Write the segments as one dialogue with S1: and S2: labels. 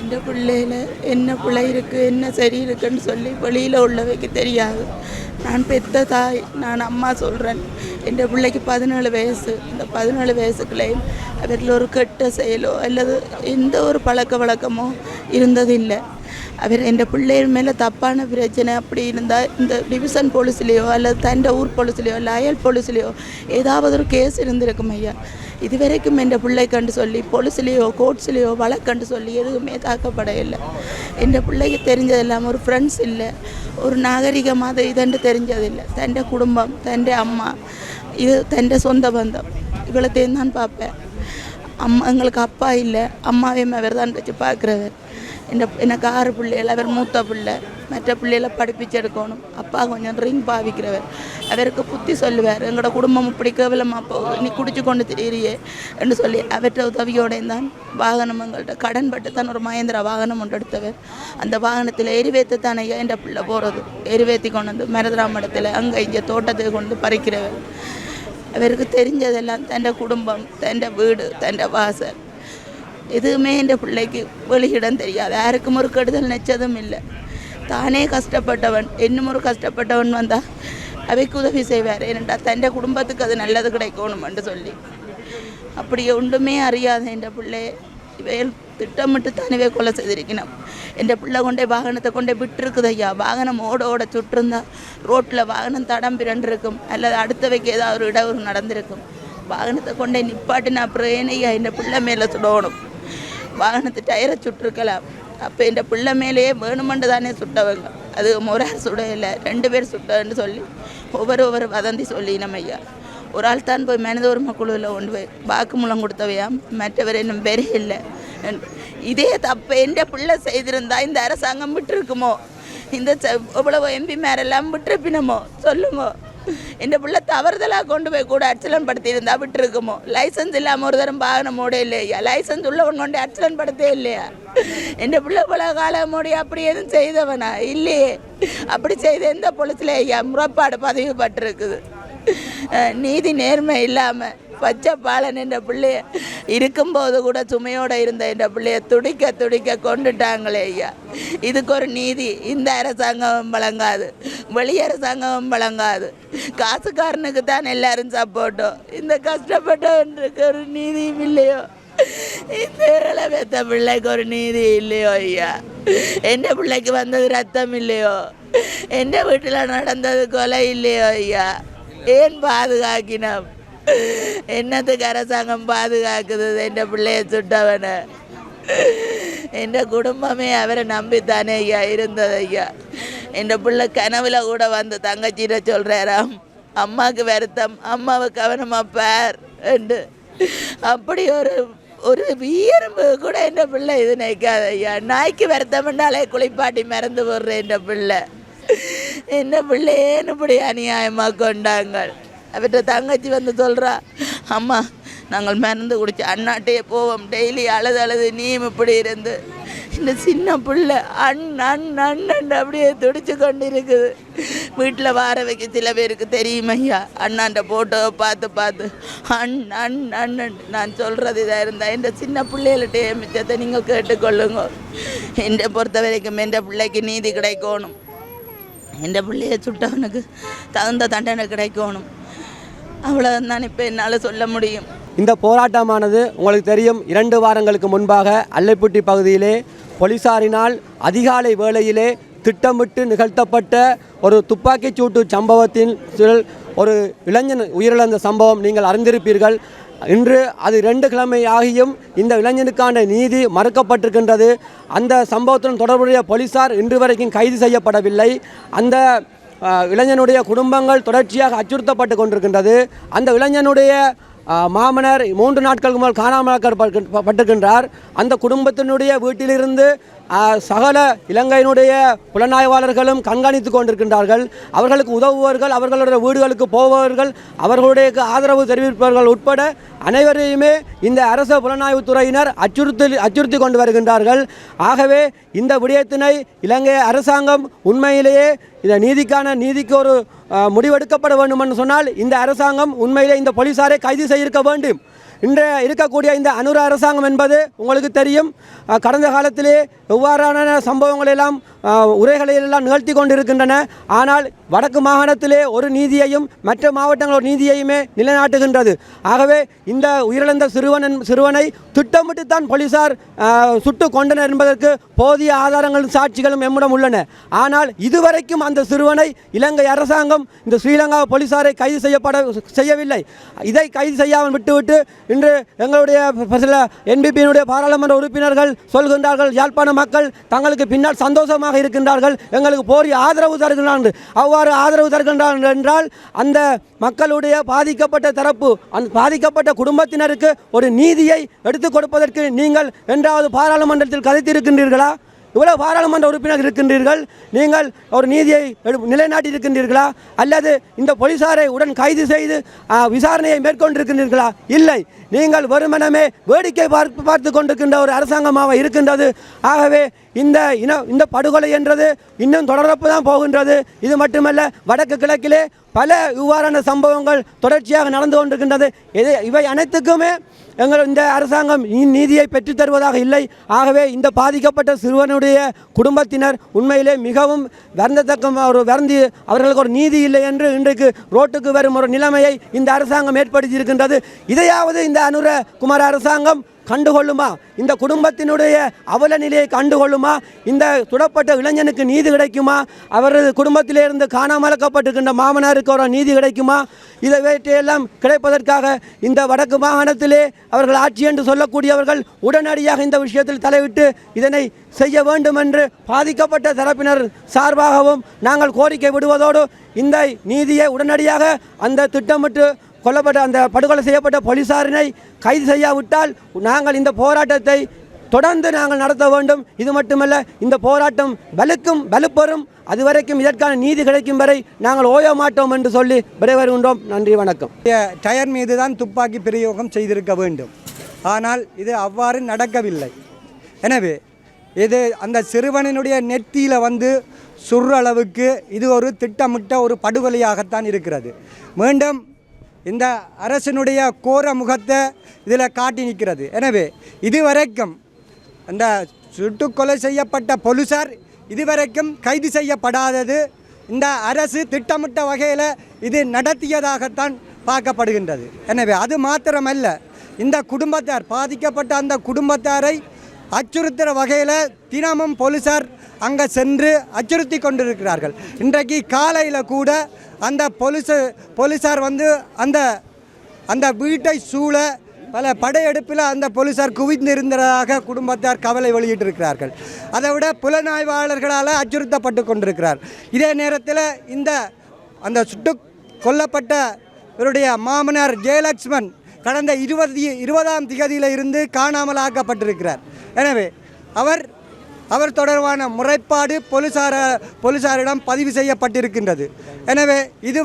S1: இந்த பிள்ளையில் என்ன பிள்ளை இருக்குது என்ன சரி இருக்குன்னு சொல்லி வெளியில் உள்ளவைக்கு தெரியாது. நான் பெத்த தாய், நான் அம்மா சொல்கிறேன். என் பிள்ளைக்கு 17 வயசு. இந்த 17 வயசுக்குள்ளேயும் அவரில் ஒரு கெட்ட செயலோ அல்லது எந்த ஒரு பழக்க வழக்கமோ இருந்ததில்லை. அவர் என் பிள்ளைகள் மேலே தப்பான பிரச்சனை அப்படி இருந்தால் இந்த டிவிஷன் போலீஸ்லேயோ அல்லது தண்ட ஊர் போலீஸ்லேயோ இல்லை அயல் போலீஸ்லேயோ ஏதாவது ஒரு கேஸ் இருந்திருக்கும் ஐயா. இதுவரைக்கும் என் பிள்ளை கண்டு சொல்லி போலீஸ்லேயோ கோர்ட்ஸ்லேயோ வழக்கண்டு சொல்லி எதுவுமே தாக்கப்பட இல்லை. என் பிள்ளைக்கு தெரிஞ்சதெல்லாம் ஒரு ஃப்ரெண்ட்ஸ் இல்லை, ஒரு நாகரிகமாக இதண்டு தெரிஞ்சதில்லை. தண்ட குடும்பம், தண்ட அம்மா, இது தண்ட சொந்த பந்தம், இவ்வளோத்தையும் தான் பார்ப்பேன். எங்களுக்கு அப்பா இல்லை, அம்மாவையும் அவர் தான் வச்சு பார்க்குறவர். எனக்கு 6 பிள்ளைகள், அவர் மூத்த பிள்ளை. மற்ற பிள்ளைகளை படிப்பிச்செடுக்கணும். அப்பா கொஞ்சம் ட்ரிங்க் பாவிக்கிறவர். அவருக்கு புத்தி சொல்லுவார், எங்களோட குடும்பம் இப்படி கேவலமாக போகுது, நீ குடிச்சு கொண்டு திரியிறியே என்று சொல்லி அவற்றை உதவியோடையும் தான் வாகனம் எங்கள்கிட்ட கடன் பட்டு தான் ஒரு மகேந்திரா வாகனம் ஒன்று எடுத்தவர். அந்த வாகனத்தில் எரிவேற்று தானே என் பிள்ளை போகிறது. எரிவேற்றி கொண்டு வந்து மருதராமடத்தில் அங்கே இங்கே தோட்டத்துக்கு கொண்டு பறிக்கிறவர். அவருக்கு தெரிஞ்சதெல்லாம் தன் குடும்பம், தன் வீடு, தன் வாசல், எதுவுமே என் பிள்ளைக்கு வெளியிடம் தெரியாது. யாருக்கும் ஒரு கெடுதல் நிச்சதும் இல்லை. தானே கஷ்டப்பட்டவன், இன்னும் ஒரு கஷ்டப்பட்டவன் வந்தால் அவைக்கு உதவி செய்வார். ஏனென்றா தன் குடும்பத்துக்கு அது நல்லது கிடைக்கணும்னு சொல்லி அப்படி ஒன்றுமே அறியாத என் பிள்ளை இவையில் திட்டமிட்டு தானவே கொலை செய்திருக்கணும். என் பிள்ளை கொண்டே வாகனத்தை கொண்டே விட்டுருக்குது ஐயா. வாகனம் ஓட சுட்டிருந்தா ரோட்டில் வாகனம் தடம் பிறண்டிருக்கும், அல்லது அடுத்தவைக்கு ஏதாவது ஒரு இடவு நடந்திருக்கும். வாகனத்தை கொண்டே நிப்பாட்டினா அப்புறம் ஏனையா என் பிள்ளை மேலே சுடணும். வாகனத்தை டயரை சுட்டிருக்கலாம். அப்போ என் பிள்ளை மேலேயே வேணுமென்று தானே சுட்டவங்க. அது ஒரு ஆள் சுட இல்லை, 2 பேர் சுட்டன்னு சொல்லி ஒவ்வொரு வதந்தி சொல்லி நம்ம ஐயா. ஒரு ஆள் தான் போய் மனித உரிமை குழுவில் கொண்டு போய் வாக்குமூலம் கொடுத்தவையாம், மற்றவர் இன்னும் பெரிய இல்லை. இதே தப்பை என் பிள்ளை செய்திருந்தா இந்த அரசாங்கம் விட்டுருக்குமோ? இந்த இவ்வளவு எம்பி மேரெல்லாம் விட்டுருப்பினமோ? சொல்லுங்க. என் பிள்ளை தவறுதலாக கொண்டு போய் கூட ஆக்சிடென்ட் படுத்தி இருந்தா விட்டுருக்குமோ? லைசன்ஸ் இல்லாமல் ஒரு தரம் வாகனம் ஓட இல்லையா? லைசன்ஸ் உள்ளவன் கொண்டு ஆக்சிடென்ட் படுத்தே இல்லையா? என் பிள்ளை பல காலம் ஓடி அப்படி எதுவும் செய்தவனா இல்லையே. அப்படி செய்த எந்த போலீஸ்ல ஐயா முறைப்பாடு பதிவு பட்டிருக்குது? நீதி நேர்மை இல்லாமல் பச்சை பாலன் என்ற பிள்ளைய இருக்கும்போது கூட சுமையோடு இருந்த என்ற பிள்ளைய துடிக்க கொண்டுட்டாங்களே ஐயா. இதுக்கு ஒரு நீதி இந்த அரசாங்கம் வழங்காது, வெளி அரசாங்கம் வழங்காது. காசுக்காரனுக்கு தான் எல்லாரும் சப்போர்ட்டும், இந்த கஷ்டப்பட்டவனுக்கு ஒரு நீதியும் இல்லையோ? இந்த இளவெத்த பிள்ளைக்கு ஒரு நீதி இல்லையோ ஐயா? எந்த பிள்ளைக்கு வந்தது ரத்தம் இல்லையோ? எந்த வீட்டில் நடந்தது கொலை இல்லையோ ஐயா? ஏன் பாதுகாக்கினோம்? என்னத்துக்கு அரசாங்கம் பாதுகாக்குது என் பிள்ளைய சுட்டவனை? என் குடும்பமே அவரை நம்பித்தானே ஐயா இருந்தது ஐயா. என் பிள்ளை கனவுல கூட வந்து தங்கச்சிட்ட சொல்கிறாராம், அம்மாவுக்கு வருத்தம், அம்மாவை கவனமாக பார் என்று. அப்படி ஒரு வீரம்பு கூட என் பிள்ளை இது நினைக்காத ஐயா. நாய்க்கு வருத்தம்னாலே குளிப்பாட்டி மறந்து போடுற என் பிள்ளை. என்ன பிள்ளையேன்னு இப்படி அநியாயமாக கொண்டாங்க. அவர்கிட்ட தங்கச்சி வந்து சொல்கிறா, அம்மா நாங்கள் மருந்து குடிச்சு அண்ணாட்டையே போவோம், டெய்லி அழுது நீயும் இப்படி இருந்து. இந்த சின்ன பிள்ளை அண்ணன் அப்படியே துடிச்சு கொண்டு இருக்குது. வீட்டில் வார வைக்க சில பேருக்கு தெரியும் ஐயா, அண்ணாண்ட போட்டோவை பார்த்து அண்ணன் நான் சொல்கிறது இதாக இருந்தால் இந்த சின்ன பிள்ளைகள்கிட்டே மிச்சத்தை நீங்கள் கேட்டுக்கொள்ளுங்க. என்னை பொறுத்த வரைக்கும் என் பிள்ளைக்கு நீதி கிடைக்கணும். என் பிள்ளையை சுட்டவனுக்கு தகுந்த தண்டனை கிடைக்கணும். அவ்வளோதான் இப்போ என்னால் சொல்ல முடியும்.
S2: இந்த போராட்டமானது உங்களுக்கு தெரியும், 2 வாரங்களுக்கு முன்பாக அல்லைப்பட்டி பகுதியிலே போலீசாரினால் அதிகாலை வேளையிலே திட்டமிட்டு நிகழ்த்தப்பட்ட ஒரு துப்பாக்கிச் சூட்டு சம்பவத்தின் ஒரு இளைஞன் உயிரிழந்த சம்பவம் நீங்கள் அறிந்திருப்பீர்கள். இன்று அது 2 கிழமை ஆகியும் இந்த இளைஞனுக்கான நீதி மறுக்கப்பட்டிருக்கின்றது. அந்த சம்பவத்துடன் தொடர்புடைய போலீசார் இன்று வரைக்கும் கைது செய்யப்படவில்லை. அந்த இளைஞனுடைய குடும்பங்கள் தொடர்ச்சியாக அச்சுறுத்தப்பட்டு கொண்டிருக்கின்றது. அந்த இளைஞனுடைய மாமனார் 3 நாட்களுக்கு முதல் காணாமலாக்கப்பட்டிருக்கின்றார். அந்த குடும்பத்தினுடைய வீட்டிலிருந்து சகல இலங்கையினுடைய புலனாய்வாளர்களும் கண்காணித்து கொண்டிருக்கின்றார்கள். அவர்களுக்கு உதவுபவர்கள், அவர்களுடைய வீடுகளுக்கு போபவர்கள், அவர்களுடைய ஆதரவு தெரிவிப்பவர்கள் உட்பட அனைவரையுமே இந்த அரச புலனாய்வுத்துறையினர் அச்சுறுத்தி கொண்டு வருகின்றார்கள். ஆகவே இந்த விடயத்தினை இலங்கை அரசாங்கம் உண்மையிலேயே இந்த நீதிக்கு ஒரு முடிவெடுக்கப்பட வேண்டும் என்று சொன்னால் இந்த அரசாங்கம் உண்மையிலே இந்த போலீசாரை கைது செய்திருக்க வேண்டும். இன்று இருக்கக்கூடிய இந்த அனுர அரசாங்கம் என்பது உங்களுக்கு தெரியும். கடந்த காலத்திலே எவ்வாறான சம்பவங்கள் எல்லாம் உரைகளை எல்லாம் நிகழ்த்தி கொண்டிருக்கின்றன. ஆனால் வடக்கு மாகாணத்திலே ஒரு நீதியையும் மற்ற மாவட்டங்கள் ஒரு நீதியையுமே நிலைநாட்டுகின்றது. ஆகவே இந்த உயிரிழந்த சிறுவனை திட்டமிட்டுத்தான் போலீசார் சுட்டு கொண்டனர் என்பதற்கு போதிய ஆதாரங்களும் சாட்சிகளும் எம்மிடம் உள்ளன. ஆனால் இதுவரைக்கும் அந்த சிறுவனை இலங்கை அரசாங்கம் இந்த ஸ்ரீலங்கா போலீசாரை கைது செய்யவில்லை. இதை கைது செய்யாமல் விட்டுவிட்டு இன்று எங்களுடைய சில என்பிபியினுடைய பாராளுமன்ற உறுப்பினர்கள் சொல்கின்றார்கள், யாழ்ப்பாண மக்கள் தங்களுக்கு பின்னால் சந்தோஷமாக இருக்கின்றார்கள், எங்களுக்கு போதிய ஆதரவு தருகின்றார்கள். அவ்வாறு ஆதரவு தருகின்றார்கள் என்றால் அந்த மக்களுடைய பாதிக்கப்பட்ட தரப்பு, அந்த பாதிக்கப்பட்ட குடும்பத்தினருக்கு ஒரு நீதியை எடுத்துக் கொடுப்பதற்கு நீங்கள் என்றாவது பாராளுமன்றத்தில் கதைத்திருக்கின்றீர்களா? இவ்வளவு பாராளுமன்ற உறுப்பினர் இருக்கின்றீர்கள், நீங்கள் ஒரு நீதியை நிலைநாட்டி இருக்கின்றீர்களா? அல்லது இந்த போலீசாரை உடன் கைது செய்து விசாரணையை மேற்கொண்டிருக்கின்றீர்களா? இல்லை, நீங்கள் வெறுமனமே வேடிக்கை பார்த்து கொண்டிருக்கின்ற ஒரு அரசாங்கமாக இருக்கின்றது. ஆகவே இந்த படுகொலை என்றது இன்னும் தொடரப்பு தான் போகின்றது. இது மட்டுமல்ல, வடக்கு கிழக்கிலே பல இவ்வாறான சம்பவங்கள் தொடர்ச்சியாக நடந்து கொண்டிருக்கின்றது. இவை அனைத்துக்குமே இந்த அரசாங்கம் நீதியை பெற்றுத் தருவதாக இல்லை. ஆகவே இந்த பாதிக்கப்பட்ட சிறுவனுடைய குடும்பத்தினர் உண்மையிலே மிகவும் வருந்தி அவர்களுக்கு ஒரு நீதி இல்லை என்று இன்றைக்கு ரோட்டுக்கு வரும் ஒரு நிலைமையை இந்த அரசாங்கம் ஏற்படுத்தியிருக்கின்றது. இதையாவது இந்த அனுர குமார அரசாங்கம் கண்டுகொள்ளுமா? இந்த குடும்பத்தினுடைய அவல நிலையை கண்டுகொள்ளுமா? இந்த சுடப்பட்ட இளைஞனுக்கு நீதி கிடைக்குமா? அவரது குடும்பத்திலிருந்து காணாமலாக்கப்பட்டிருக்கின்ற மாமனாருக்கு ஒரு நீதி கிடைக்குமா? இதையெல்லாம் கிடைப்பதற்காக இந்த வடக்கு மாகாணத்திலே அவர்கள் ஆட்சி என்று சொல்லக்கூடியவர்கள் உடனடியாக இந்த விஷயத்தில் தலையிட்டு இதனை செய்ய வேண்டும் என்று பாதிக்கப்பட்ட தரப்பினர் சார்பாகவும் நாங்கள் கோரிக்கை விடுவதோடு இந்த நீதியை உடனடியாக அந்த திட்டமிட்டு கொல்லப்பட்ட அந்த படுகொலை செய்யப்பட்ட போலீசாரினை கைது செய்யாவிட்டால் நாங்கள் இந்த போராட்டத்தை தொடர்ந்து நாங்கள் நடத்த வேண்டும். இது மட்டுமல்ல, இந்த போராட்டம் வலுப்பெறும். அதுவரைக்கும் இதற்கான நீதி கிடைக்கும் வரை நாங்கள் ஓய மாட்டோம் என்று சொல்லி விடைபெறுகின்றோம். நன்றி, வணக்கம்.
S3: டயர் மீது தான் துப்பாக்கி பிரயோகம் செய்திருக்க வேண்டும். ஆனால் இது அவ்வாறு நடக்கவில்லை. எனவே இது அந்த சிறுவனினுடைய நெற்றியில் சுற்றளவுக்கு இது ஒரு திட்டமிட்ட ஒரு படுகொலையாகத்தான் இருக்கிறது. மீண்டும் இந்த அரசினுடைய கோர முகத்தை இதில் காட்டி நிற்கிறது. எனவே இதுவரைக்கும் அந்த சுட்டுக்கொலை செய்யப்பட்ட போலீசார் இதுவரைக்கும் கைது செய்யப்படாதது இந்த அரசு திட்டமிட்ட வகையில் இது நடத்தியதாகத்தான் பார்க்கப்படுகின்றது. எனவே அது மாத்திரமல்ல, இந்த குடும்பத்தார் பாதிக்கப்பட்ட அந்த குடும்பத்தாரை அச்சுறுத்துகிற வகையில் தினமும் போலீசார் அங்கே சென்று அச்சுறுத்தி கொண்டிருக்கிறார்கள். இன்றைக்கு காலையில் கூட அந்த போலீசார் அந்த வீட்டை சூழ பல படையெடுப்பில் அந்த போலீசார் குவிந்திருந்ததாக குடும்பத்தார் கவலை வெளியிட்டிருக்கிறார்கள். அதை விட புலனாய்வாளர்களால் அச்சுறுத்தப்பட்டு கொண்டிருக்கிறார். இதே நேரத்தில் அந்த சுட்டு கொல்லப்பட்ட இவருடைய மாமனார் ஜெயலட்சுமன் கடந்த 20ஆம் திகதியில் இருந்து காணாமல் ஆக்கப்பட்டிருக்கிறார். எனவே அவர் தொடர்பான முறைப்பாடு போலீசாரிடம் பதிவு செய்யப்பட்டிருக்கின்றது. எனவே இது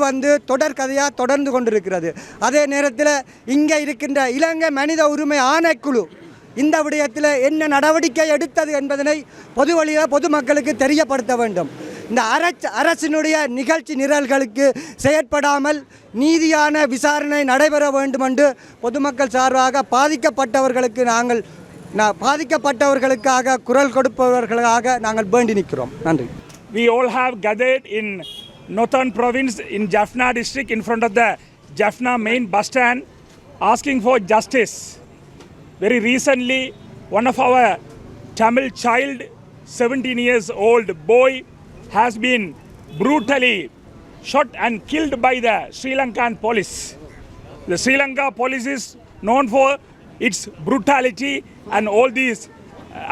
S3: தொடர்கதையாக தொடர்ந்து கொண்டிருக்கிறது. அதே நேரத்தில் இங்கே இருக்கின்ற இலங்கை மனித உரிமை ஆணைக்குழு இந்த விடயத்தில் என்ன நடவடிக்கை எடுத்தது என்பதனை பொது வழியில் பொதுமக்களுக்கு தெரியப்படுத்த வேண்டும். இந்த அரசினுடைய நிகழ்ச்சி நிரல்களுக்கு செயற்படாமல் நீதியான விசாரணை நடைபெற வேண்டும் என்று பொதுமக்கள் சார்பாக பாதிக்கப்பட்டவர்களுக்காக குரல் கொடுப்பவர்களுக்காக நாங்கள் வேண்டி நிற்கிறோம். நன்றி.
S4: We all have gathered in Northern Province in Jaffna district in front of the Jaffna main bus stand asking for justice. Very recently, one of our Tamil child, 17 years old boy, has been brutally shot and killed by the Sri Lankan police. The Sri Lanka police is known for its brutality and all these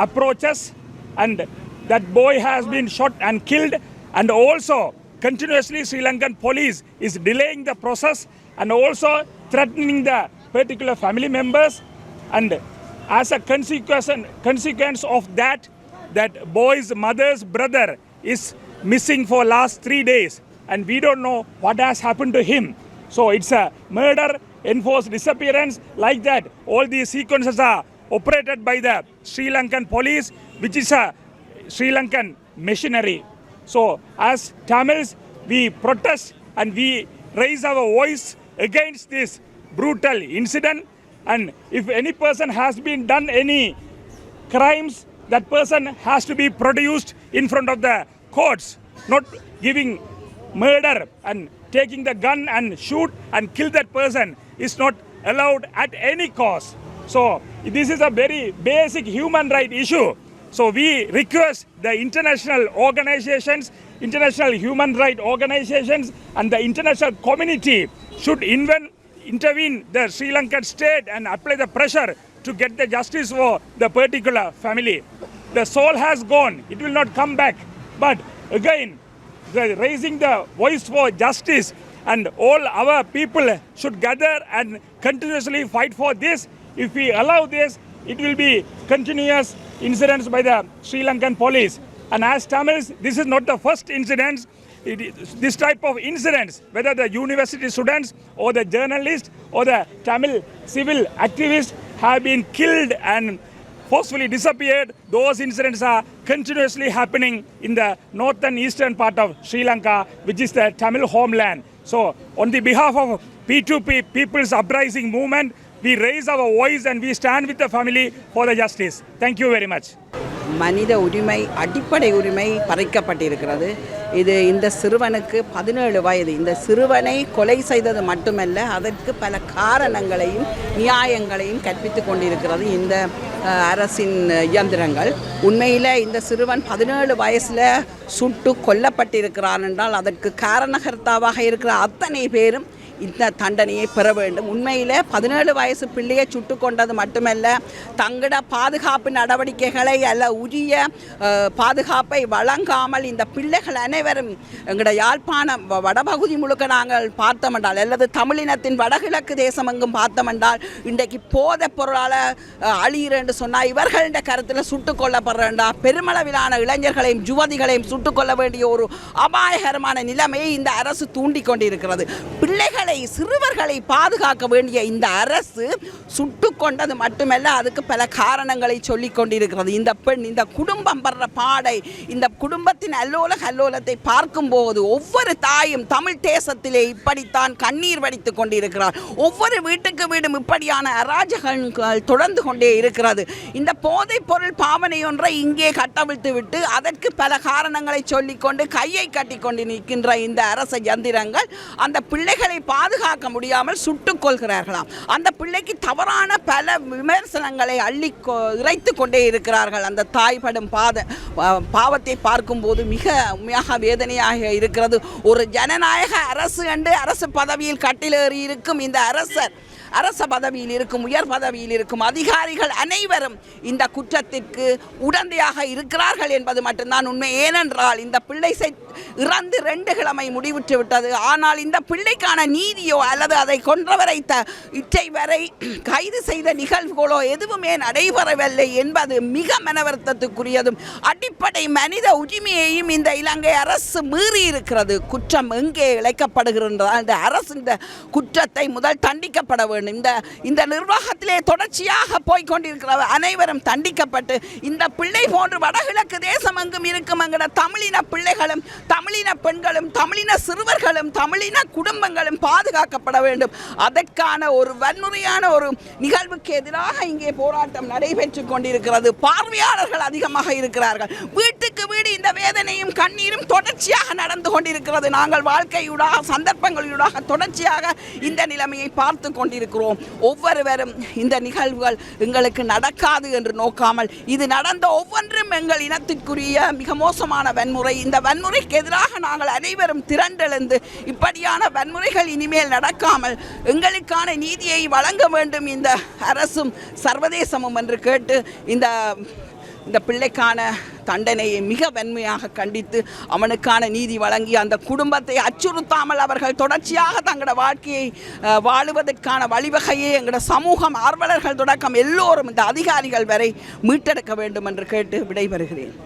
S4: approaches, and that boy has been shot and killed, and also continuously Sri Lankan police is delaying the process and also threatening the particular family members, and as a consequence of that boy's mother's brother is missing for last 3 days and we don't know what has happened to him. So it's a murder, enforced disappearance, like that. All these sequences are operated by the Sri Lankan police, which is a Sri Lankan machinery. So as Tamils, we protest and we raise our voice against this brutal incident. And if any person has been done any crimes, that person has to be produced in front of the courts, not giving murder and taking the gun and shoot and kill that person is not allowed at any cost. So this is a very basic human right issue. So we request the international organizations, international human rights organizations and the international community should intervene the Sri Lankan state and apply the pressure to get the justice for the particular family. The soul has gone, it will not come back. But again, raising the voice for justice, and all our people should gather and continuously fight for this. If we allow this, it will be continuous incidents by the Sri Lankan police. And as Tamils, this is not the first incident. This type of incidents, whether the university students or the journalists or the Tamil civil activists have been killed and forcefully disappeared, those incidents are continuously happening in the northern eastern part of Sri Lanka, which is the Tamil homeland. So on the behalf of P2P People's Uprising Movement, we raise our voice and we stand with the family for the justice. Thank you very much.
S5: மனித உரிமை அடிப்படை உரிமை பறிக்கப்பட்டிருக்கிறது. இது இந்த சிறுவனுக்கு 17 வயது. இந்த சிறுவனை கொலை செய்தது மட்டுமல்ல, அதற்கு பல காரணங்களையும் நியாயங்களையும் கற்பித்துக் கொண்டிருக்கிறது இந்த அரசின் இயந்திரங்கள். உண்மையில் இந்த சிறுவன் 17 வயசில் சுட்டு கொல்லப்பட்டிருக்கிறான் என்றால் அதற்கு காரணகர்த்தாவாக இருக்கிற அத்தனை பேரும் இந்த தண்டனையை பெற வேண்டும். உண்மையில் 17 வயசு பிள்ளையை சுட்டு கொண்டது மட்டுமல்ல, தங்கட பாதுகாப்பு நடவடிக்கைகளை அல்ல உரிய பாதுகாப்பை வழங்காமல் இந்த பிள்ளைகள் அனைவரும் எங்களோட யாழ்ப்பாணம் வடபகுதி முழுக்க நாங்கள் பார்த்தோமென்றால் அல்லது தமிழினத்தின் வடகிழக்கு தேசம் எங்கும் பார்த்தோமென்றால் இன்றைக்கு போதைப் பொருளால் அழியிறேன்னு சொன்னால் இவர்கள கருத்தில் சுட்டுக் கொல்லப்படுறேன்டா பெருமளவிலான இளைஞர்களையும் யுவதிகளையும் சுட்டுக்கொள்ள வேண்டிய ஒரு அபாயகரமான நிலைமையை இந்த அரசு தூண்டி கொண்டிருக்கிறது. பிள்ளைகள் சிறுவர்களை பாதுகாக்க வேண்டிய இந்த அரசு சுட்டு கொண்டது மட்டுமல்ல, அதுக்கு பல காரணங்களை சொல்லிக் கொண்டிருக்கிறது. இந்த பெண் இந்த குடும்பம் படுற பாடை, இந்த குடும்பத்தின் அல்லோலத்தை பார்க்கும்போது ஒவ்வொரு தாயும் தமிழ் தேசத்திலே இப்படித்தான் கண்ணீர் வடித்துக் கொண்டிருக்கிறார். ஒவ்வொரு வீட்டுக்கு வீடும் இப்படியான அராஜகங்கள் தொடர்ந்து கொண்டே இருக்கிறது. இந்த போதைப் பொருள் பாவனை ஒன்றை இங்கே கட்டவிழ்த்து விட்டு அதற்கு பல காரணங்களை சொல்லிக்கொண்டு கையை கட்டி கொண்டு நிற்கின்ற இந்த அரச யந்திரங்கள் அந்த பிள்ளைகளை பாதுகாக்க முடியாமல் சுட்டுக் கொள்கிறார்களாம். அந்த பிள்ளைக்கு தவறான பல விமர்சனங்களை அள்ளி இறைத்து கொண்டே இருக்கிறார்கள். அந்த தாய் படும் பாவத்தை பார்க்கும்போது மிக வேதனையாக இருக்கிறது. ஒரு ஜனநாயக அரசு என்று அரசு பதவியில் கட்டிலேறி இருக்கும் இந்த அரச பதவியில் இருக்கும் உயர் பதவியில் இருக்கும் அதிகாரிகள் அனைவரும் இந்த குற்றத்திற்கு உடந்தையாக இருக்கிறார்கள் என்பது மட்டும்தான் உண்மை. ஏனென்றால் இந்த பிள்ளை இறந்து 2 கிழமை முடிவுற்று விட்டது. ஆனால் இந்த பிள்ளைக்கான நீதியோ அல்லது அதை கொன்றவரை இற்றை வரை கைது செய்த நிகழ்வுகளோ எதுவுமே நடைபெறவில்லை என்பது மிக மனவருத்தத்துக்குரியதும் அடிப்படை மனித உரிமையையும் இந்த இலங்கை அரசு மீறி இருக்கிறது. குற்றம் எங்கே இழைக்கப்படுகின்ற அந்த அரசு இந்த குற்றத்தை முதல் தண்டிக்கப்பட வேண்டும். இந்த நிர்வாகத்திலே தொடர்ச்சியாக போய்கொண்டிருக்கிற அனைவரும் தண்டிக்கப்பட்டு இந்த பிள்ளை போன்று வடகிழக்கு தேசம் எங்கும் இருக்கும் என்கிற தமிழின பிள்ளைகளும் தமிழின பெண்களும் தமிழின சிறுவர்களும் தமிழின குடும்பங்களும் பாதுகாக்கப்பட வேண்டும். அதற்கான ஒரு வன்முறையான ஒரு நிகழ்வுக்கு எதிராக இங்கே போராட்டம் நடைபெற்றுக் கொண்டிருக்கிறது. பார்வையாளர்கள் அதிகமாக இருக்கிறார்கள். வீட்டுக்கு வீடு இந்த வேதனையும் கண்ணீரும் தொடர்ச்சியாக நடந்து கொண்டிருக்கிறது. நாங்கள் வாழ்க்கையூடாக சந்தர்ப்பங்களூடாக தொடர்ச்சியாக இந்த நிலைமையை பார்த்து கொண்டிருக்கிறோம். ஒவ்வொருவரும் இந்த நிகழ்வுகள் எங்களுக்கு நடக்காது என்று நோக்காமல் இது நடந்த ஒவ்வொன்றும் எங்கள் இனத்திற்குரிய மிக மோசமான வன்முறை. இந்த வன்முறைக்கு எதிராக நாங்கள் அனைவரும் திரண்டெழுந்து இப்படியான வன்முறைகள் இனிமேல் நடக்காமல் எங்களுக்கான நீதியை வழங்க வேண்டும் இந்த அரசும் சர்வதேசமும் என்று கேட்டு இந்த பிள்ளைக்கான தண்டனையை மிக வன்மையாக கண்டித்து அவனுக்கான நீதி வழங்கி அந்த குடும்பத்தை அச்சுறுத்தாமல் அவர்கள் தொடர்ச்சியாக தங்களோட வாழ்க்கையை வாழுவதற்கான வழிவகையை எங்களோட சமூகம் ஆர்வலர்கள் தொடக்கம் எல்லோரும் இந்த அதிகாரிகள் வரை மீட்டெடுக்க வேண்டும் என்று கேட்டு விடைபெறுகிறேன்.